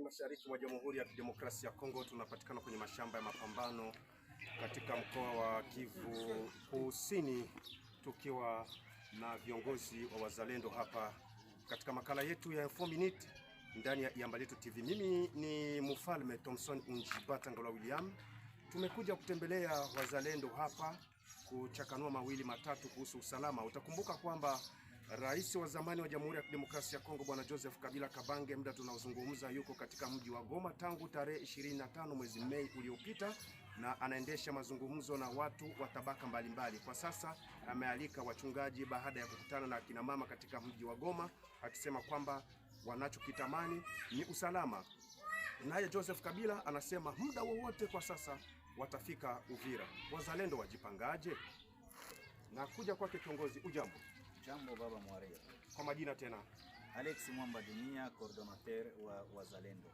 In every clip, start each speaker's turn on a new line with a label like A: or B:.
A: mashariki mwa Jamhuri ya Kidemokrasia ya Kongo. Tunapatikana kwenye mashamba ya mapambano katika mkoa wa Kivu Kusini, tukiwa na viongozi wa wazalendo hapa katika makala yetu ya 4 minutes ndani ya Iyamba Letu TV. Mimi ni Mfalme Thomson Unjibata Ngola William. Tumekuja kutembelea wazalendo hapa kuchakanua mawili matatu kuhusu usalama. Utakumbuka kwamba Rais wa zamani wa Jamhuri ya Kidemokrasia ya Kongo Bwana Joseph Kabila Kabange, muda tunaozungumza, yuko katika mji wa Goma tangu tarehe 25 mwezi Mei uliopita, na anaendesha mazungumzo na watu wa tabaka mbalimbali. Kwa sasa amealika wachungaji baada ya kukutana na akina mama katika mji wa Goma, akisema kwamba wanachokitamani ni usalama. Naye Joseph Kabila anasema muda wowote kwa sasa watafika Uvira. Wazalendo wajipangaje? Na kuja kwake kiongozi. Ujambo.
B: Jambo baba Mwaria.
A: Kwa majina tena?
B: Alex Mwamba Dunia, coordinateur wa wazalendo.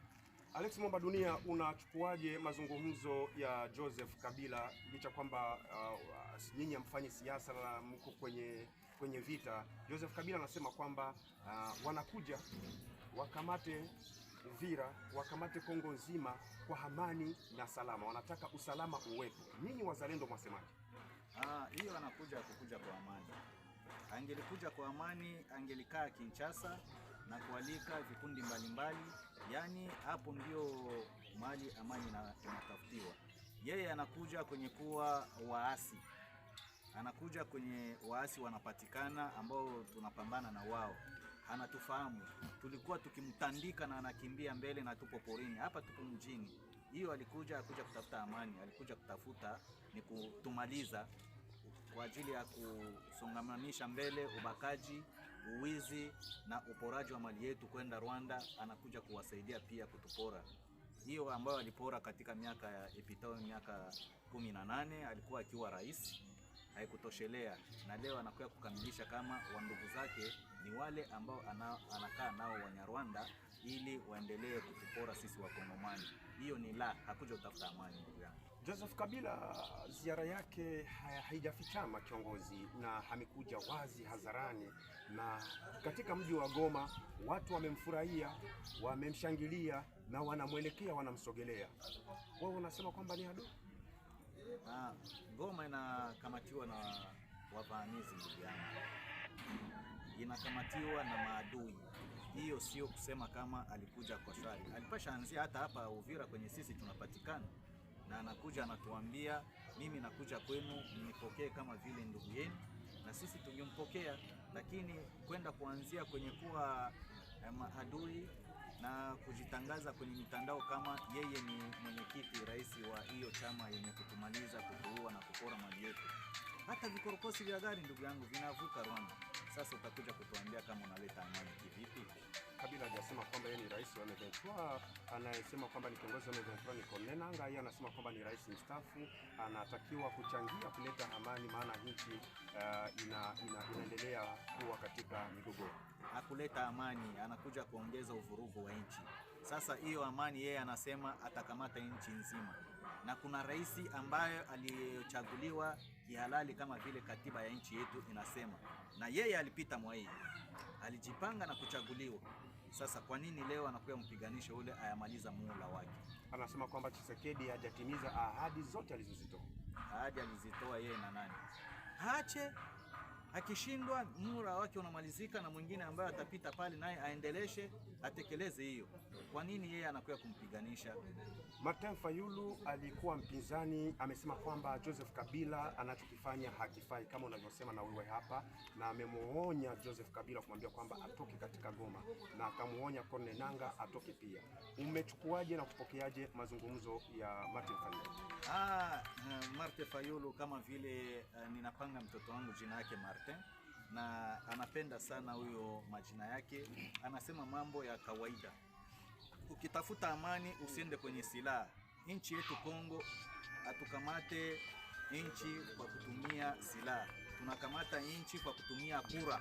A: Alex Mwamba Dunia, unachukuaje mazungumzo ya Joseph Kabila licha kwamba nyinyi amfanye siasa na mko kwenye vita? Joseph Kabila anasema kwamba wanakuja wakamate Uvira, wakamate Kongo nzima kwa amani na salama. Wanataka usalama uwepo. Nyinyi wazalendo mwasemaje?
B: Hiyo anakuja kwa amani. Angelikuja kwa amani, angelikaa Kinshasa na kualika vikundi mbalimbali. Yani hapo ndio mali amani inatafutiwa. Yeye anakuja kwenye kuwa waasi. Anakuja kwenye waasi wanapatikana ambao tunapambana na wao. Anatufahamu. Tulikuwa tukimtandika na anakimbia mbele na tupo porini. Hapa tupo mjini. Hiyo alikuja kutafuta amani, alikuja kutafuta ni kutumaliza kwa ajili ya kusongamanisha mbele ubakaji, uwizi na uporaji wa mali yetu kwenda Rwanda. Anakuja kuwasaidia pia kutupora. Hiyo ambayo alipora katika miaka ya epitao, miaka 18 alikuwa akiwa rais, haikutoshelea, na leo anakuja kukamilisha kama wandugu zake ni wale ambao anakaa nao Wanyarwanda ili waendelee kutupora sisi Wakongomani. Hiyo ni hakuja kutafuta amani ndugu yangu.
A: Joseph Kabila ziara yake haijafichama kiongozi, na amekuja wazi hadharani, na katika mji wa Goma watu wamemfurahia, wamemshangilia na wanamwelekea, wanamsogelea. Wao wanasema kwamba ni adui.
B: Goma inakamatiwa na wavamizi ndugu yangu. Inakamatiwa na maadui. Hiyo sio kusema kama alikuja kwa shari. Alipasha anzia hata hapa Uvira kwenye sisi tunapatikana, na anakuja anatuambia mimi nakuja kwenu mnipokee kama vile ndugu yenu, na sisi tungempokea. Lakini kwenda kuanzia kwenye kuwa maadui na kujitangaza kwenye mitandao kama yeye ni mwenyekiti rais wa hiyo chama yenye kutumaliza, kutuua na kupora mali yetu. Hata vikorokosi vya gari ndugu yangu vinavuka Rwanda. Sasa utakuja kutuambia kama unaleta amani kivipi?
A: Kabila hajasema kwamba yeye ni rais wa M23, anayesema kwamba ni kiongozi wa M23 ni Corneille Nangaa. Yeye anasema kwamba ni rais mstaafu, anatakiwa kuchangia kuleta amani, maana nchi inaendelea kuwa katika migogoro.
B: Hakuleta amani, anakuja kuongeza uvurugu wa nchi. Sasa hiyo amani yeye anasema atakamata nchi nzima, na kuna rais ambaye alichaguliwa kihalali kama vile katiba ya nchi yetu inasema, na yeye alipita mwai, alijipanga na kuchaguliwa. Sasa kwa nini leo anakuja mpiganisha ule ayamaliza muhula wake?
A: Anasema kwamba Tshisekedi hajatimiza ahadi zote alizozitoa.
B: Ahadi alizitoa yeye na nani? Hache akishindwa muhula wake unamalizika, na mwingine ambaye atapita pale naye aendeleshe atekeleze hiyo. Kwa nini yeye anakuja kumpiganisha?
A: Martin Fayulu alikuwa mpinzani, amesema kwamba Joseph Kabila anachokifanya hakifai kama unavyosema na wewe hapa, na amemuonya Joseph Kabila kumwambia kwamba atoke katika Goma, na akamuonya Corneille Nangaa atoke pia. Umechukuaje na kupokeaje mazungumzo ya Martin Fayulu?
B: Martin Fayulu kama vile ninapanga mtoto wangu jina yake Martin, na anapenda sana huyo majina yake. Anasema mambo ya kawaida. Ukitafuta amani usiende kwenye silaha. Nchi yetu Kongo atukamate nchi kwa kutumia silaha. Tunakamata nchi kwa kutumia kura,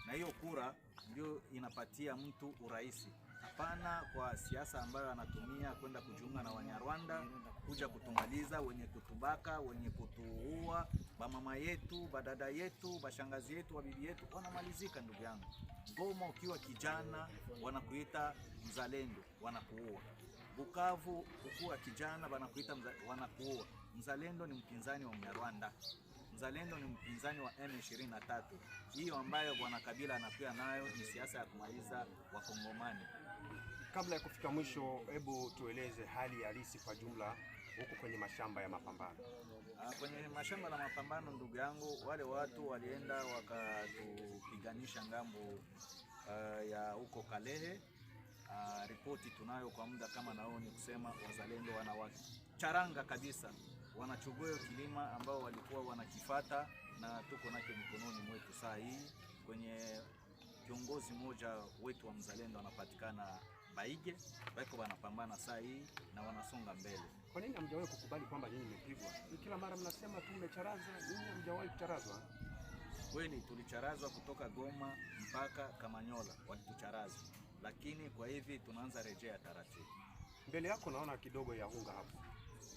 B: na hiyo kura ndio inapatia mtu uraisi. Hapana kwa siasa ambayo anatumia kwenda kujiunga na Wanyarwanda, kuja kutumaliza, wenye kutubaka, wenye kutuua, bamama yetu, badada yetu, bashangazi yetu, wabibi yetu wanamalizika. Ndugu yangu, Goma ukiwa kijana wanakuita mzalendo, wanakuua. Bukavu ukiwa kijana wanakuita wanakuua. Mzalendo ni mpinzani wa Mnyarwanda, mzalendo ni mpinzani wa M23. Hiyo ambayo bwana Kabila anakuwa nayo ni siasa ya kumaliza Wakongomani.
A: Kabla ya kufika mwisho, hebu tueleze hali halisi kwa jumla huko kwenye mashamba ya mapambano.
B: Kwenye mashamba ya mapambano, ndugu yangu, wale watu walienda wakatupiganisha ngambo ya huko Kalehe. Ripoti tunayo kwa muda kama nao ni kusema wazalendo wanawacharanga kabisa, wanachugua kilima ambao walikuwa wanakifata, na tuko nake mikononi mwetu saa hii. Kwenye kiongozi mmoja wetu wa mzalendo anapatikana Baige, bako wanapambana saa hii na wanasonga mbele.
A: Kwa nini hamjawahi kukubali kwamba nyinyi mmepigwa? Kila mara mnasema tu mmecharaza, nyinyi hamjawahi kucharazwa.
B: Kweli tulicharazwa kutoka Goma mpaka Kamanyola, walitucharaza, lakini kwa hivi tunaanza rejea taratibu.
A: Mbele yako naona kidogo ya unga hapo.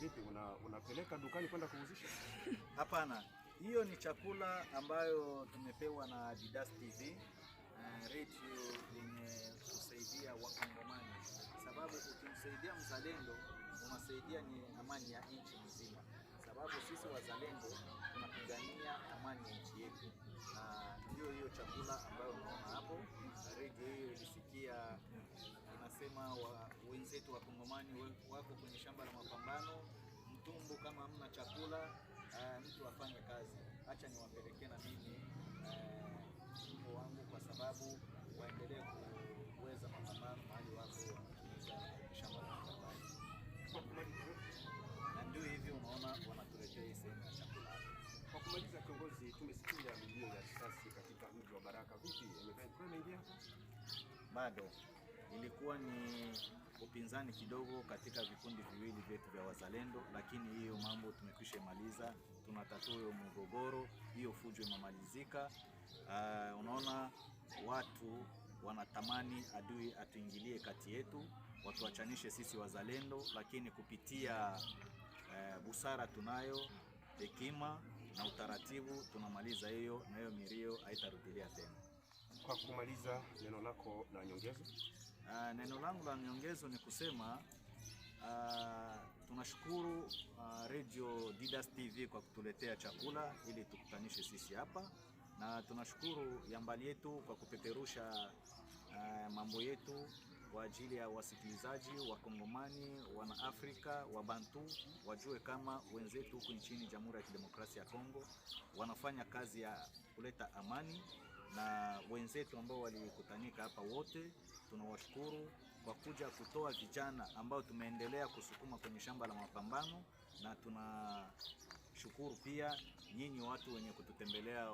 A: Vipi, unapeleka dukani kwenda kuuzisha?
B: Hapana, hiyo ni chakula ambayo tumepewa na Didas TV, radio yenye kusaidia Wakongomani, sababu ukimsaidia mzalendo unasaidia ni amani ya nchi nzima, sababu sisi wazalendo tunapigania amani ya nchi yetu. Na ndio hiyo chakula ambayo unaona hapo. Radio hiyo ilisikia inasema wenzetu Wakongomani wako kwenye shamba la mapambano, mtumbu kama hamna chakula mtu afanye kazi, acha niwapelekee na mimi mtumbu wangu, kwa sababu waendelee kuweza mapambano mahali wako kwenye shamba la mapambano. Na ndio hivyo unaona wanatuletea hii sehemu ya chakula.
A: Kwa kumaliza, kiongozi, tumesikia milio ya risasi katika mji wa Baraka. Vipi, imeingia hapa?
B: Bado ilikuwa ni upinzani kidogo katika vikundi viwili vyetu vya wazalendo, lakini hiyo mambo tumekwisha maliza. Tunatatua hiyo mgogoro, hiyo fujo imemalizika. Unaona watu wanatamani adui atuingilie kati yetu, watuachanishe sisi wazalendo, lakini kupitia busara tunayo, hekima na utaratibu tunamaliza hiyo, na hiyo milio haitarudilia tena.
A: Kwa kumaliza, neno lako la nyongezo?
B: Neno langu la nyongezo ni kusema tunashukuru Radio Didas TV kwa kutuletea chakula ili tukutanishe sisi hapa, na tunashukuru Yambali yetu kwa kupeperusha mambo yetu kwa ajili ya wasikilizaji wa Kongomani, wana Afrika, wa Bantu wajue kama wenzetu huko nchini Jamhuri ya Kidemokrasia ya Kongo wanafanya kazi ya kuleta amani, na wenzetu ambao walikutanika hapa wote tunawashukuru kwa kuja kutoa vijana ambao tumeendelea kusukuma kwenye shamba la mapambano, na tunashukuru pia nyinyi watu wenye kututembelea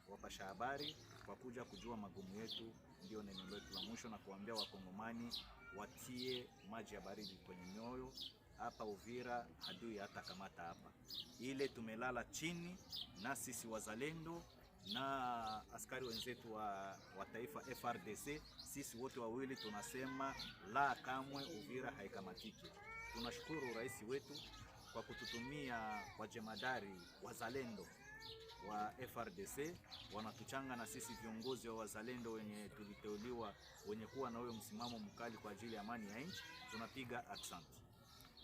B: wapasha habari kwa kuja kujua magumu yetu. Ndio neno letu la mwisho, na kuambia Wakongomani watie maji ya baridi kwenye mioyo. Hapa Uvira adui hata kamata hapa, ile tumelala chini, na sisi wazalendo na askari wenzetu wa taifa FRDC, sisi wote wawili tunasema la, kamwe Uvira haikamatiki. Tunashukuru rais wetu kwa kututumia wajemadari wazalendo wa FRDC, wanatuchanga na sisi viongozi wa wazalendo wenye tuliteuliwa, wenye kuwa na huyo msimamo mkali kwa ajili ya amani ya nchi. Tunapiga accent.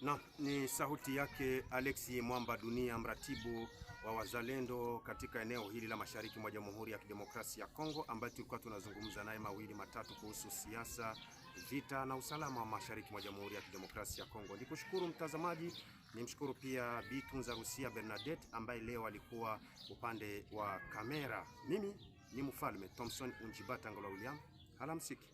A: Na ni sauti yake Alexi Mwamba Dunia, mratibu wa wazalendo katika eneo hili la mashariki mwa Jamhuri ya Kidemokrasia ya Kongo, ambaye tulikuwa tunazungumza naye mawili matatu kuhusu siasa, vita na usalama wa mashariki mwa Jamhuri ya Kidemokrasia ya Kongo. Nikushukuru mtazamaji, nimshukuru pia Bitunza Rusia Bernadette ambaye leo alikuwa upande wa kamera. Mimi ni Mfalme Thompson Unjibata Ngola William. Alamsiki.